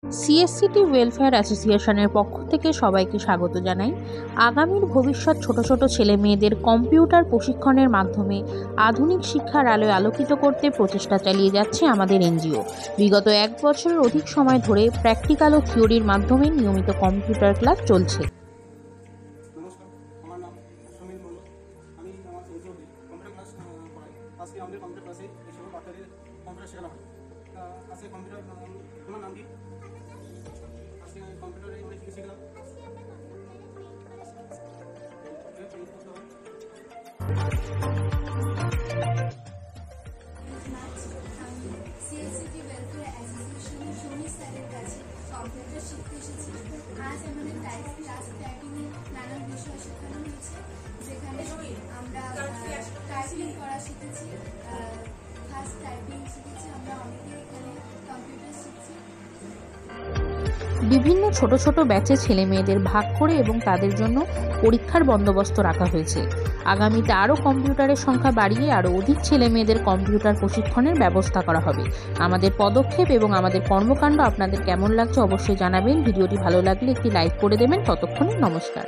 সিএসসিটি welfare অ্যাসোসিয়েশনের পক্ষ থেকে সবাইকে স্বাগত জানাই। আগামীর ভবিষ্যৎ ছোট ছোট ছেলে মেয়েদের কম্পিউটার প্রশিক্ষণের মাধ্যমে আধুনিক শিক্ষার আলোয় আলোকিত করতে প্রচেষ্টা চালিয়ে যাচ্ছে আমাদের এনজিও। বিগত 1 বছরের অধিক সময় ধরে প্র্যাকটিক্যাল ও থিওরির মাধ্যমে নিয়মিত কম্পিউটার ক্লাস চলছে। নমস্কার, আমার নাম সমীর মণ্ডল। আমি আমার এনজিওতে কম্পিউটার ক্লাস করাই। আজকে আমাদের কম্পিউটার ক্লাসে এই সকল বাচ্চাদের কম্পিউটার শেখানো হয়। আজকে কম্পিউটার তোমার নাম কি? আজকে কম্পিউটারে আমরা কি শিখলাম? সিএসসিটি ওয়েলফেয়ার অ্যাসোসিয়েশনের সমীর স্যারের কাছে কম্পিউটার শিখতে এসেছি। আজ আমাদের ক্লাস টাইপিংয়ে নানান বিষয় শেখানো হয়েছে, যেখানে আমরা টাইপিং করা শিখেছি, ফার্স্ট টাইপিং শিখেছি। আমরা অনেকে এখানে কম্পিউটার শিখছি। বিভিন্ন ছোট ছোট ব্যাচে ছেলে মেয়েদের ভাগ করে এবং তাদের জন্য পরীক্ষার বন্দোবস্ত রাখা হয়েছে। আগামীতে আরও কম্পিউটারের সংখ্যা বাড়িয়ে আরও অধিক ছেলে মেয়েদের কম্পিউটার প্রশিক্ষণের ব্যবস্থা করা হবে। আমাদের পদক্ষেপ এবং আমাদের কর্মকাণ্ড আপনাদের কেমন লাগছে অবশ্যই জানাবেন। ভিডিওটি ভালো লাগলে একটি লাইক করে দেবেন। ততক্ষণে নমস্কার।